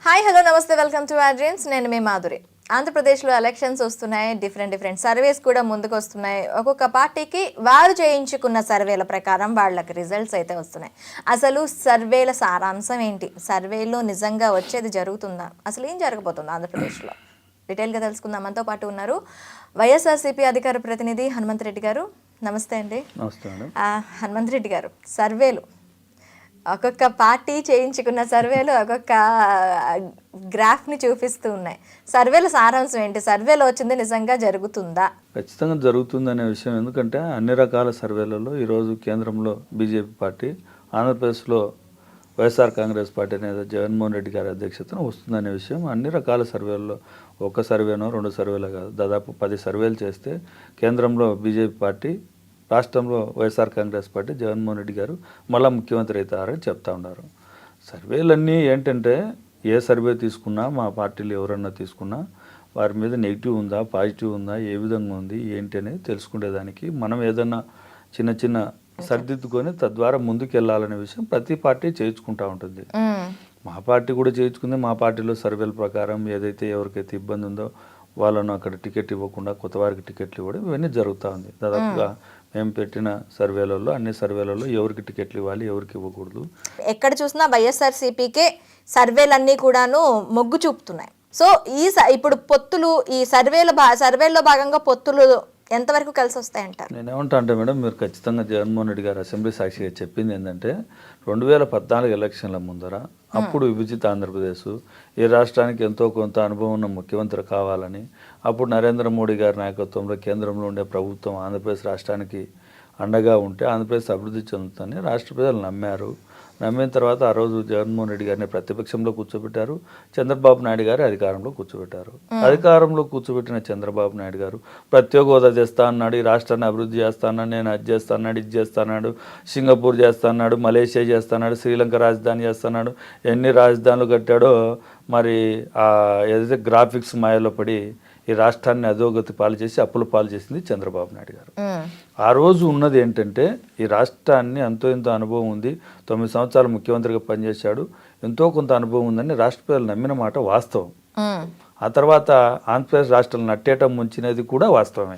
Hi hello నమస్తే welcome to our dreams. నేను మీ మాధురి. ఆంధ్రప్రదేశ్లో ఎలక్షన్స్ వస్తున్నాయి. డిఫరెంట్ సర్వేస్ కూడా ముందుకు వస్తున్నాయి. ఒక్కొక్క పార్టీకి వారు చేయించుకున్న సర్వేల ప్రకారం వాళ్ళకి రిజల్ట్స్ అయితే వస్తున్నాయి. అసలు సర్వేల సారాంశం ఏంటి? సర్వేలో నిజంగా వచ్చేది జరుగుతుందా? అసలు ఏం జరగబోతుంది ఆంధ్రప్రదేశ్లో? డీటెయిల్గా తెలుసుకుందాం. మనతో పాటు ఉన్నారు వైఎస్ఆర్సీపీ అధికార ప్రతినిధి హనుమంత్ రెడ్డి గారు. నమస్తే అండి. హనుమంత్ రెడ్డి గారు, సర్వేలు ఒక్కొక్క పార్టీ చేయించుకున్న సర్వేలు ఒక్కొక్క గ్రాఫ్ని చూపిస్తూ ఉన్నాయి. సర్వేల సారాంశం ఏంటి? సర్వేలో వచ్చింది నిజంగా జరుగుతుందా? ఖచ్చితంగా జరుగుతుందనే విషయం. ఎందుకంటే అన్ని రకాల సర్వేలలో ఈరోజు కేంద్రంలో బీజేపీ పార్టీ, ఆంధ్రప్రదేశ్లో వైఎస్ఆర్ కాంగ్రెస్ పార్టీ అనేది జగన్మోహన్ రెడ్డి గారి అధ్యక్షతన వస్తుందనే విషయం అన్ని రకాల సర్వేల్లో, ఒక సర్వేనో రెండు సర్వేలు కాదు, దాదాపు 10 సర్వేలు చేస్తే కేంద్రంలో బీజేపీ పార్టీ, రాష్ట్రంలో వైఎస్ఆర్ కాంగ్రెస్ పార్టీ, జగన్మోహన్ రెడ్డి గారు మళ్ళీ ముఖ్యమంత్రి అవుతారని చెప్తా ఉన్నారు. సర్వేలన్నీ ఏంటంటే ఏ సర్వే తీసుకున్నా, మా పార్టీలు ఎవరన్నా తీసుకున్నా వారి మీద నెగిటివ్ ఉందా, పాజిటివ్ ఉందా, ఏ విధంగా ఉంది ఏంటి అనేది తెలుసుకునేదానికి మనం ఏదన్నా చిన్న సర్దిద్దుకొని తద్వారా ముందుకు వెళ్ళాలనే విషయం ప్రతి పార్టీ చేయించుకుంటూ ఉంటుంది. మా పార్టీ కూడా చేయించుకుంది. మా పార్టీలో సర్వేల ప్రకారం ఏదైతే ఎవరికైతే ఇబ్బంది ఉందో వాళ్ళను అక్కడ టికెట్ ఇవ్వకుండా కొత్త వారికి టికెట్లు ఇవ్వడం ఇవన్నీ జరుగుతూ ఉంది. దాదాపుగా మేము పెట్టిన సర్వేలలో, అన్ని సర్వేలలో ఎవరికి టికెట్లు ఇవ్వాలి, ఎవరికి ఇవ్వకూడదు, ఎక్కడ చూసినా వైఎస్ఆర్సీపీకే సర్వేలన్నీ కూడాను మొగ్గు చూపుతున్నాయి. సో ఇప్పుడు పొత్తులు, ఈ సర్వేలో భాగంగా పొత్తులు ఎంతవరకు కలిసి వస్తాయంటారు? నేనేమంటా అంటే మేడం, మీరు ఖచ్చితంగా జగన్మోహన్ రెడ్డి గారు అసెంబ్లీ సాక్షిగా చెప్పింది ఏంటంటే 2014 ఎలక్షన్ల ముందర అప్పుడు విభజిత ఆంధ్రప్రదేశ్, ఈ రాష్ట్రానికి ఎంతో కొంత అనుభవం ఉన్న ముఖ్యమంత్రి కావాలని, అప్పుడు నరేంద్ర మోడీ గారి నాయకత్వంలో కేంద్రంలో ఉండే ప్రభుత్వం ఆంధ్రప్రదేశ్ రాష్ట్రానికి అండగా ఉంటే ఆంధ్రప్రదేశ్ అభివృద్ధి చెందుతుందని రాష్ట్ర ప్రజలు నమ్మారు. నమ్మిన తర్వాత ఆ రోజు జగన్మోహన్ రెడ్డి గారిని ప్రతిపక్షంలో కూర్చోబెట్టారు, చంద్రబాబు నాయుడు గారు అధికారంలో కూర్చోబెట్టారు. అధికారంలో కూర్చోబెట్టిన చంద్రబాబు నాయుడు గారు ప్రత్యేక హోదా చేస్తా అన్నాడు, ఈ రాష్ట్రాన్ని అభివృద్ధి చేస్తా అన్నాడు, నేను అది చేస్తా అన్నాడు, ఇది చేస్తా అన్నాడు, సింగపూర్ చేస్తా అన్నాడు, మలేషియా చేస్తా అన్నాడు, శ్రీలంక రాజధాని చేస్తున్నాడు. ఎన్ని రాజధానులు కట్టాడో మరి ఏదైతే గ్రాఫిక్స్ మాయలో పడి ఈ రాష్ట్రాన్ని అధోగతి పాలు చేసి అప్పుల పాలు చేసింది చంద్రబాబు నాయుడు గారు. ఆ రోజు ఉన్నది ఏంటంటే ఈ రాష్ట్రాన్ని ఎంతో అనుభవం ఉంది, 9 సంవత్సరాలు ముఖ్యమంత్రిగా పనిచేశాడు, ఎంతో కొంత అనుభవం ఉందని రాష్ట్ర ప్రజలు నమ్మిన మాట వాస్తవం. ఆ తర్వాత ఆంధ్రప్రదేశ్ రాష్ట్రాలు నట్టేయటం ముంచినది కూడా వాస్తవమే.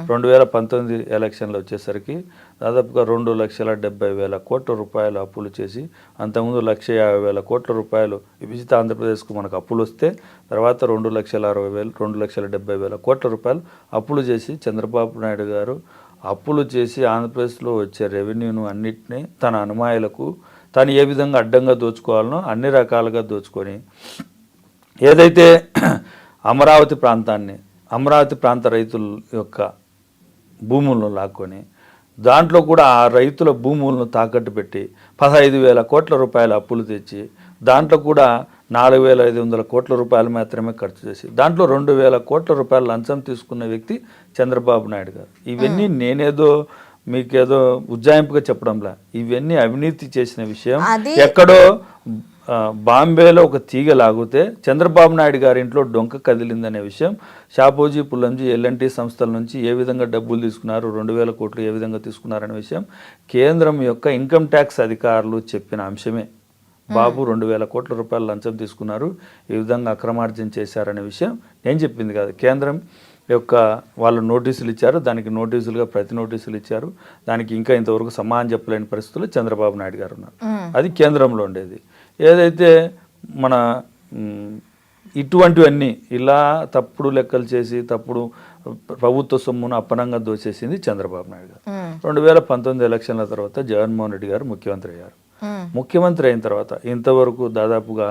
2019 ఎలక్షన్లు వచ్చేసరికి దాదాపుగా 2,70,000 కోట్ల రూపాయలు అప్పులు చేసి, అంతకుముందు 1,50,000 కోట్ల రూపాయలు విభజిత ఆంధ్రప్రదేశ్కు మనకు అప్పులు వస్తే తర్వాత 2,60,000 2,70,000 కోట్ల రూపాయలు అప్పులు చేసి చంద్రబాబు నాయుడు గారు అప్పులు చేసి ఆంధ్రప్రదేశ్లో వచ్చే రెవెన్యూను అన్నిటినీ తన అనుమాయులకు తను ఏ విధంగా అడ్డంగా దోచుకోవాలనో అన్ని రకాలుగా దోచుకొని ఏదైతే అమరావతి ప్రాంత రైతుల యొక్క భూములను లాక్కొని దాంట్లో కూడా ఆ రైతుల భూములను తాకట్టు పెట్టి 15,000 కోట్ల రూపాయల అప్పులు తెచ్చి దాంట్లో కూడా 4,500 కోట్ల రూపాయలు మాత్రమే ఖర్చు చేసి దాంట్లో 2,000 కోట్ల రూపాయలు లంచం తీసుకున్న వ్యక్తి చంద్రబాబు నాయుడు గారు. ఇవన్నీ నేనేదో మీకేదో ఉజ్జాయింపుగా చెప్పడంలా, ఇవన్నీ అవినీతి చేసిన విషయం. ఎక్కడో బాంబేలో ఒక తీగ లాగితే చంద్రబాబు నాయుడు గారి ఇంట్లో డొంక కదిలిందనే విషయం, షాపోజీ పుల్లంజీ ఎల్ఎన్టీ సంస్థల నుంచి ఏ విధంగా డబ్బులు తీసుకున్నారు, 2,000 కోట్లు ఏ విధంగా తీసుకున్నారనే విషయం కేంద్రం యొక్క ఇన్కమ్ ట్యాక్స్ అధికారులు చెప్పిన అంశమే. బాబు 2,000 కోట్ల రూపాయలు లంచం తీసుకున్నారు, ఈ విధంగా అక్రమార్జన చేశారనే విషయం నేను చెప్పింది కాదు. కేంద్రం యొక్క వాళ్ళు నోటీసులు ఇచ్చారు, దానికి నోటీసులుగా ప్రతి నోటీసులు ఇచ్చారు, దానికి ఇంకా ఇంతవరకు సమాధానం చెప్పలేని పరిస్థితుల్లో చంద్రబాబు నాయుడు గారు ఉన్నారు. అది కేంద్రంలో ఉండేది. ఏదైతే మన ఇటువంటివన్నీ ఇలా తప్పుడు లెక్కలు చేసి తప్పుడు ప్రభుత్వ సొమ్మును అప్పనంగా దోచేసింది చంద్రబాబు నాయుడు గారు. 2019 ఎలక్షన్ల తర్వాత జగన్మోహన్ రెడ్డి గారు ముఖ్యమంత్రి అయ్యారు. ముఖ్యమంత్రి అయిన తర్వాత ఇంతవరకు దాదాపుగా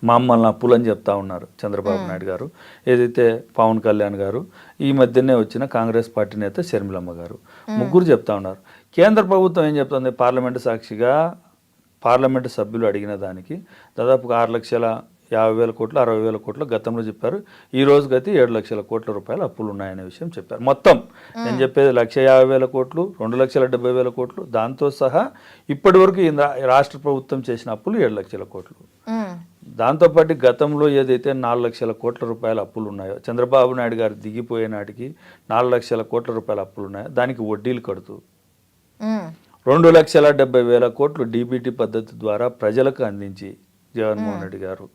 మమ్మల్ని అప్పులని చెప్తా ఉన్నారు చంద్రబాబు నాయుడు గారు, ఏదైతే పవన్ కళ్యాణ్ గారు, ఈ మధ్యనే వచ్చిన కాంగ్రెస్ పార్టీ నేత షర్మిలమ్మ గారు, ముగ్గురు చెప్తా ఉన్నారు. కేంద్ర ప్రభుత్వం ఏం చెప్తుంది? పార్లమెంటు సాక్షిగా పార్లమెంటు సభ్యులు అడిగిన దానికి దాదాపుగా 6,50,000 కోట్లు 60,000 కోట్లు గతంలో చెప్పారు. ఈ రోజుకైతే 7,00,000 కోట్ల రూపాయలు అప్పులు ఉన్నాయనే విషయం చెప్పారు. మొత్తం నేను చెప్పేది 1,50,000 కోట్లు 2,70,000 కోట్లు దాంతో సహా ఇప్పటి వరకు రాష్ట్ర ప్రభుత్వం చేసిన అప్పులు 7,00,000 కోట్లు. దాంతోపాటు గతంలో ఏదైతే 4,00,000 కోట్ల రూపాయల అప్పులు ఉన్నాయో, చంద్రబాబు నాయుడు గారు దిగిపోయే నాటికి 4,00,000 కోట్ల రూపాయల అప్పులు ఉన్నాయో దానికి వడ్డీలు కడుతూ 2,70,000 కోట్లు డీబీటీ పద్ధతి ద్వారా ప్రజలకు అందించి జగన్మోహన్ రెడ్డి గారు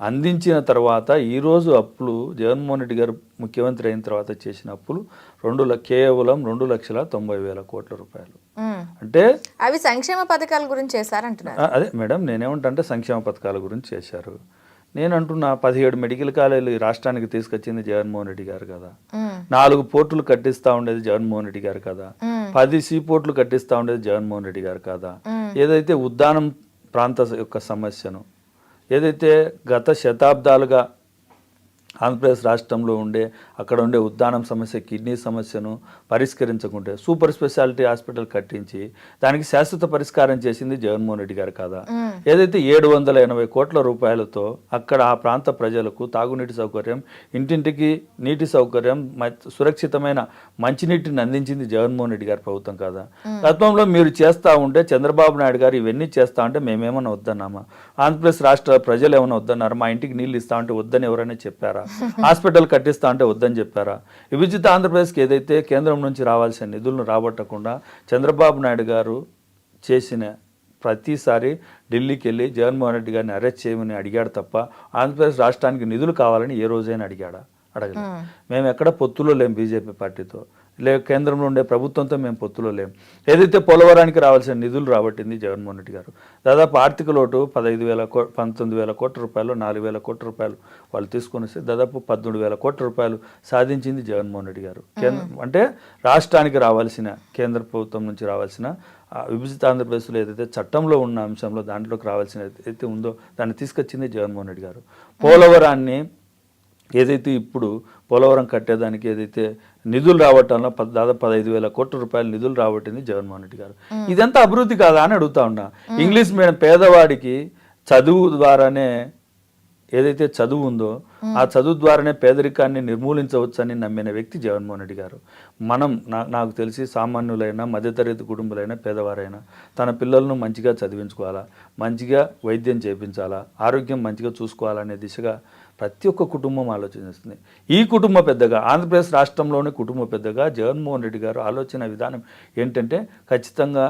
అందించిన తర్వాత ఈరోజు అప్పులు జగన్మోహన్ రెడ్డి గారు ముఖ్యమంత్రి అయిన తర్వాత చేసిన అప్పులు కేవలం 2,90,000 కోట్ల రూపాయలు. అంటే అవి సంక్షేమ పథకాల గురించి చేశారంటున్నారు. అదే మేడం, నేనేమంటే సంక్షేమ పథకాల గురించి చేశారు. నేను అంటున్నా 17 మెడికల్ కాలేజీలు ఈ రాష్ట్రానికి తీసుకొచ్చింది జగన్మోహన్ రెడ్డి గారు కదా. 4 పోర్టులు కట్టిస్తా ఉండేది జగన్మోహన్ రెడ్డి గారు కదా. 10 సీ పోర్టులు కట్టిస్తా ఉండేది జగన్మోహన్ రెడ్డి గారు కదా. ఏదైతే ఉద్దానం ప్రాంత యొక్క సమస్యను, ఏదైతే గత శతాబ్దాలుగా ఆంధ్రప్రదేశ్ రాష్ట్రంలో అక్కడ ఉండే ఉద్దానం సమస్య, కిడ్నీ సమస్యను పరిష్కరించకుంటే సూపర్ స్పెషాలిటీ హాస్పిటల్ కట్టించి దానికి శాశ్వత పరిష్కారం చేసింది జగన్మోహన్ రెడ్డి గారు కదా. ఏదైతే 780 కోట్ల రూపాయలతో అక్కడ ఆ ప్రాంత ప్రజలకు తాగునీటి సౌకర్యం, ఇంటింటికి నీటి సౌకర్యం, సురక్షితమైన మంచినీటిని అందించింది జగన్మోహన్ రెడ్డి గారి ప్రభుత్వం కదా. గతంలో మీరు చేస్తూ ఉంటే చంద్రబాబు నాయుడు గారు ఇవన్నీ చేస్తా ఉంటే మేమేమన్నా వద్దన్నామా? ఆంధ్రప్రదేశ్ రాష్ట్ర ప్రజలు ఏమైనా వద్దన్నారా? మా ఇంటికి నీళ్ళు ఇస్తా ఉంటే వద్దని ఎవరైనా చెప్పారా? హాస్పిటల్ కట్టిస్తా అంటే వద్దని చెప్పారా? విభజిత ఆంధ్రప్రదేశ్కి ఏదైతే కేంద్రం నుంచి రావాల్సిన నిధులను రాబట్టకుండా చంద్రబాబు నాయుడు గారు చేసిన ప్రతిసారి ఢిల్లీకి వెళ్ళి జగన్మోహన్ రెడ్డి గారిని అరెస్ట్ చేయమని అడిగాడు తప్ప ఆంధ్రప్రదేశ్ రాష్ట్రానికి నిధులు కావాలని ఏ రోజైనా అడగలేదు. మేము ఎక్కడ పొత్తులో లేం బీజేపీ పార్టీతో, కేంద్రంలో ఉండే ప్రభుత్వంతో మేము పొత్తులో లేం. ఏదైతే పోలవరానికి రావాల్సిన నిధులు రాబట్టింది జగన్మోహన్ రెడ్డి గారు. దాదాపు ఆర్థిక లోటు 19,000 కోట్ల రూపాయలు, 4,000 కోట్ల రూపాయలు వాళ్ళు తీసుకొని వస్తే దాదాపు 13,000 కోట్ల రూపాయలు సాధించింది జగన్మోహన్ రెడ్డి గారు. అంటే రాష్ట్రానికి రావాల్సిన, కేంద్ర ప్రభుత్వం నుంచి రావాల్సిన విభజిత ఆంధ్రప్రదేశ్లో ఏదైతే చట్టంలో ఉన్న అంశంలో దాంట్లోకి రావాల్సిన ఏదైతే ఉందో దాన్ని తీసుకొచ్చింది జగన్మోహన్ రెడ్డి గారు. పోలవరాన్ని ఏదైతే ఇప్పుడు పోలవరం కట్టేదానికి ఏదైతే నిధులు రావటంలో దాదాపు 15,000 కోట్ల రూపాయలు నిధులు రాబట్టింది జగన్మోహన్ రెడ్డి గారు. ఇదంతా అభివృద్ధి కాదా అని అడుగుతా ఉన్నా. ఇంగ్లీష్ మీడియం పేదవాడికి చదువు ద్వారానే, ఏదైతే చదువు ఉందో ఆ చదువు ద్వారానే పేదరికాన్ని నిర్మూలించవచ్చని నమ్మిన వ్యక్తి జగన్మోహన్ రెడ్డి గారు. నాకు తెలిసి సామాన్యులైనా, మధ్యతరగతి కుటుంబాలైనా, పేదవారైనా తన పిల్లలను మంచిగా చదివించుకోవాలా, మంచిగా వైద్యం చేయించాలా, ఆరోగ్యం మంచిగా చూసుకోవాలనే దిశగా ప్రతి ఒక్క కుటుంబం ఆలోచిస్తుంది. ఈ కుటుంబ పెద్దగా, ఆంధ్రప్రదేశ్ రాష్ట్రంలోని కుటుంబ పెద్దగా జగన్మోహన్ రెడ్డి గారు ఆలోచన విధానం ఏంటంటే ఖచ్చితంగా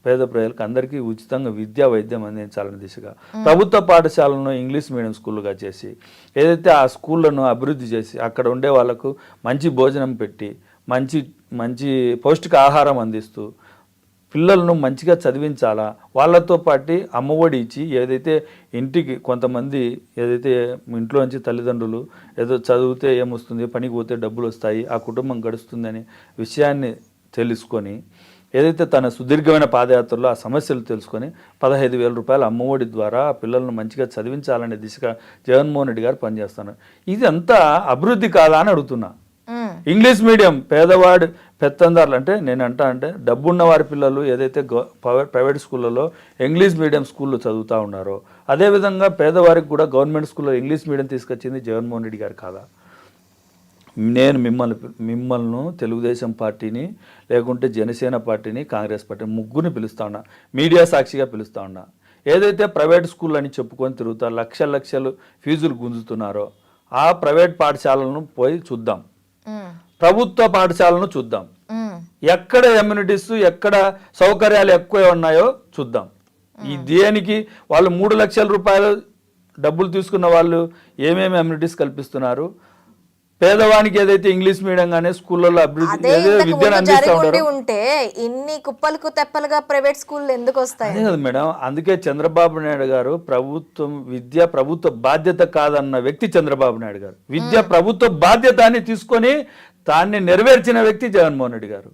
పేద ప్రజలకు అందరికీ ఉచితంగా విద్యా వైద్యం అందించాలనే దిశగా ప్రభుత్వ పాఠశాలను ఇంగ్లీష్ మీడియం స్కూళ్ళుగా చేసి, ఏదైతే ఆ స్కూళ్ళను అభివృద్ధి చేసి అక్కడ ఉండే వాళ్ళకు మంచి భోజనం పెట్టి మంచి పౌష్టిక ఆహారం అందిస్తూ పిల్లలను మంచిగా చదివించాలా, వాళ్ళతో పాటు అమ్మఒడి ఇచ్చి, ఏదైతే ఇంటికి కొంతమంది ఏదైతే ఇంట్లో నుంచి తల్లిదండ్రులు ఏదో చదివితే ఏమొస్తుంది, పనికి పోతే డబ్బులు వస్తాయి, ఆ కుటుంబం గడుస్తుంది అనే విషయాన్ని తెలుసుకొని, ఏదైతే తన సుదీర్ఘమైన పాదయాత్రలో ఆ సమస్యలు తెలుసుకొని 15,000 రూపాయల అమ్మఒడి ద్వారా ఆ పిల్లలను మంచిగా చదివించాలనే దిశగా జగన్మోహన్ రెడ్డి గారు పనిచేస్తున్నారు. ఇది అంతా అభివృద్ధి కాదా అని అడుగుతున్నా. ఇంగ్లీష్ మీడియం పేదవాడు పెత్తందారులు అంటే అంటే డబ్బున్న వారి పిల్లలు ఏదైతే ప్రైవేట్ స్కూళ్ళలో ఇంగ్లీష్ మీడియం స్కూల్లో చదువుతూ ఉన్నారో అదేవిధంగా పేదవారికి కూడా గవర్నమెంట్ స్కూల్లో ఇంగ్లీష్ మీడియం తీసుకొచ్చింది జగన్మోహన్ రెడ్డి గారు కాదా? నేను మిమ్మల్ని తెలుగుదేశం పార్టీని, లేకుంటే జనసేన పార్టీని, కాంగ్రెస్ పార్టీని ముగ్గురిని పిలుస్తా ఉన్నా, మీడియా సాక్షిగా పిలుస్తా ఉన్నా. ఏదైతే ప్రైవేట్ స్కూల్ అని చెప్పుకొని తిరుగుతారు, లక్షలు ఫీజులు గుంజుతున్నారో ఆ ప్రైవేట్ పాఠశాలను పోయి చూద్దాం, ప్రభుత్వ పాఠశాలను చూద్దాం, ఎక్కడ ఎమ్యూనిటీస్, ఎక్కడ సౌకర్యాలు ఎక్కువ ఉన్నాయో చూద్దాం. ఈ దేనికి వాళ్ళు 3 లక్షల రూపాయలు డబ్బులు తీసుకున్న వాళ్ళు ఏమేమి అమ్యూనిటీస్ కల్పిస్తున్నారు, పేదవానికి ఏదైతే ఇంగ్లీష్ మీడియం గానే స్కూళ్ళలో అభివృద్ధి విద్యను అందిస్తూ ఉంటారు. ఉంటే ఇన్ని కుప్పలకు తెప్పలుగా ప్రైవేట్ స్కూళ్ళు ఎందుకు వస్తాయి? అదే కదా మేడం, అందుకే చంద్రబాబు నాయుడు గారు విద్య ప్రభుత్వ బాధ్యత కాదన్న వ్యక్తి చంద్రబాబు నాయుడు గారు. విద్య ప్రభుత్వ బాధ్యత అని తీసుకొని దాన్ని నెరవేర్చిన వ్యక్తి జగన్మోహన్ రెడ్డి గారు.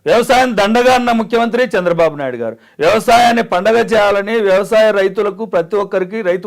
వ్యవసాయం దండగా అన్న ముఖ్యమంత్రి చంద్రబాబు నాయుడు గారు. వ్యవసాయాన్ని పండగ చేయాలని వ్యవసాయ రైతులకు ప్రతి ఒక్కరికి రైతు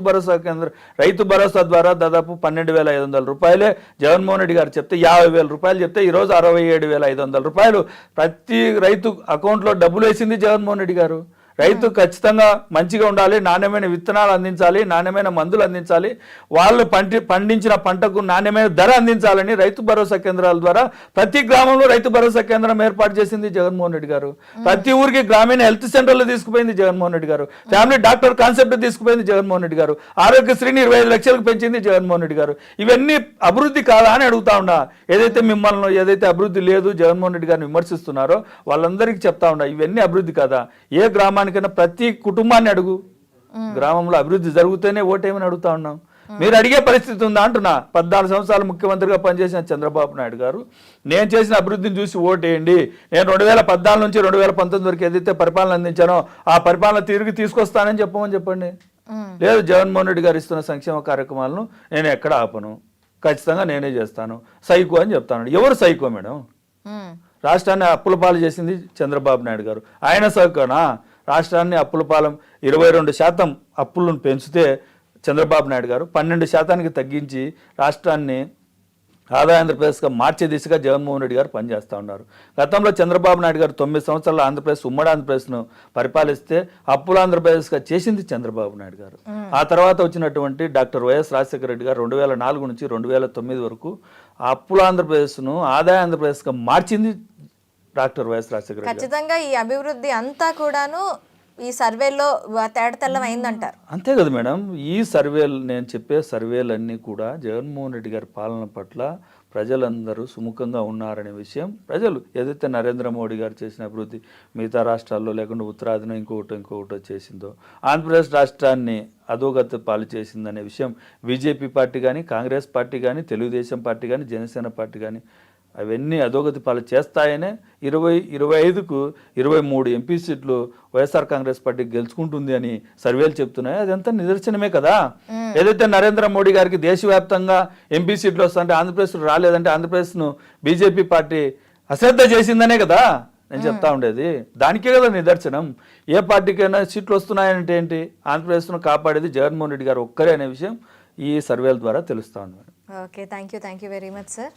భరోసా ద్వారా దాదాపు 12,500 రూపాయలే జగన్మోహన్ రెడ్డి గారు చెప్తే 50,000 రూపాయలు చెప్తే ఈరోజు 67,500 రూపాయలు ప్రతి రైతు అకౌంట్లో డబ్బులు వేసింది జగన్మోహన్ రెడ్డి గారు. రైతు ఖచ్చితంగా మంచిగా ఉండాలి, నాణ్యమైన విత్తనాలు అందించాలి, నాణ్యమైన మందులు అందించాలి, వాళ్ళు పండించిన పంటకు నాణ్యమైన ధర అందించాలని రైతు భరోసా కేంద్రాల ద్వారా ప్రతి గ్రామంలో రైతు భరోసా కేంద్రం ఏర్పాటు చేసింది జగన్మోహన్ రెడ్డి గారు. ప్రతి ఊరికి గ్రామీణ హెల్త్ సెంటర్లు తీసుకుపోయింది జగన్మోహన్ రెడ్డి గారు. ఫ్యామిలీ డాక్టర్ కాన్సెప్ట్ తీసుకుపోయింది జగన్మోహన్ రెడ్డి గారు. ఆరోగ్యశ్రీని 25 లక్షలకు పెంచింది జగన్మోహన్ రెడ్డి గారు. ఇవన్నీ అభివృద్ధి కాదా అని అడుగుతా ఉన్నా. ఏదైతే అభివృద్ధి లేదు జగన్మోహన్ రెడ్డి గారిని విమర్శిస్తున్నారో వాళ్ళందరికీ చెప్తా ఉన్నా, ఇవన్నీ అభివృద్ధి కాదా? ఏ గ్రామానికైనా ప్రతి కుటుంబాన్ని అడుగు, గ్రామంలో అభివృద్ధి జరిగితేనే ఓటేమని అడుగుతా ఉన్నాం. మీరు అడిగే పరిస్థితి ఉందా అంటున్నా. 14 సంవత్సరాలు ముఖ్యమంత్రిగా పనిచేసిన చంద్రబాబు నాయుడు గారు నేను చేసిన అభివృద్ధిని చూసి ఓటేయండి, నేను 2014 నుంచి 2019 వరకు ఏదైతే పరిపాలన అందించానో ఆ పరిపాలన తిరిగి తీసుకొస్తానని చెప్పండి. లేదు, జగన్మోహన్ రెడ్డి గారు ఇస్తున్న సంక్షేమ కార్యక్రమాలను నేను ఎక్కడ ఆపను, ఖచ్చితంగా నేనే చేస్తాను, సైకో అని చెప్తాను. ఎవరు సైకో మేడం? రాష్ట్రాన్ని అప్పుల పాలు చేసింది చంద్రబాబు నాయుడు గారు, ఆయన సైకోనా? రాష్ట్రాన్ని అప్పుల పాలం 22% అప్పులను పెంచితే చంద్రబాబు నాయుడు గారు 12% తగ్గించి రాష్ట్రాన్ని ఆంధ్రప్రదేశ్గా మార్చే దిశగా జగన్మోహన్ రెడ్డి గారు పనిచేస్తూ ఉన్నారు. గతంలో చంద్రబాబు నాయుడు గారు 9 సంవత్సరాల ఆంధ్రప్రదేశ్ ఉమ్మడి ఆంధ్రప్రదేశ్ను పరిపాలిస్తే అప్పుల ఆంధ్రప్రదేశ్గా చేసింది చంద్రబాబు నాయుడు గారు. ఆ తర్వాత వచ్చినటువంటి డాక్టర్ వైఎస్ రాజశేఖర రెడ్డి గారు 2004 నుంచి 2009 వరకు ఆ అప్పుల ఆంధ్రప్రదేశ్ను ఆదాయ ఆంధ్రప్రదేశ్గా మార్చింది డాక్టర్ వైఎస్ రాజశేఖర రెడ్డి గారు. ఖచ్చితంగా ఈ అభివృద్ధి అంతా కూడాను ఈ సర్వేలో తేటతెల్లం అయిందంటారు. అంతే కదా మేడం. ఈ సర్వేలు, నేను చెప్పే సర్వేలన్నీ కూడా జగన్మోహన్ రెడ్డి గారి పాలన పట్ల ప్రజలందరూ సుముఖంగా ఉన్నారనే విషయం ప్రజలు, ఏదైతే నరేంద్ర మోడీ గారు చేసిన అభివృద్ధి మిగతా రాష్ట్రాల్లో లేకుండా ఉత్తరాదిన ఇంకొకటి చేసిందో, ఆంధ్రప్రదేశ్ రాష్ట్రాన్ని అధోగతి పాలు చేసిందనే విషయం బీజేపీ పార్టీ కానీ, కాంగ్రెస్ పార్టీ కానీ, తెలుగుదేశం పార్టీ కానీ, జనసేన పార్టీ కానీ అవన్నీ అధోగతి పాలు చేస్తాయనే 25కు 23 ఎంపీ సీట్లు వైఎస్ఆర్ కాంగ్రెస్ పార్టీ గెలుచుకుంటుంది అని సర్వేలు చెప్తున్నాయి. అదంతా నిదర్శనమే కదా. ఏదైతే నరేంద్ర మోడీ గారికి దేశవ్యాప్తంగా ఎంపీ సీట్లు వస్తుంటే ఆంధ్రప్రదేశ్ రాలేదంటే ఆంధ్రప్రదేశ్ను బీజేపీ పార్టీ అశ్రద్ధ చేసిందనే కదా నేను చెప్తా ఉండేది. దానికే కదా నిదర్శనం. ఏ పార్టీకైనా సీట్లు వస్తున్నాయంటే ఏంటి, ఆంధ్రప్రదేశ్ను కాపాడేది జగన్మోహన్ రెడ్డి గారు ఒక్కరే అనే విషయం ఈ సర్వేల ద్వారా తెలుస్తా ఉంది. Okay, thank you very much sir.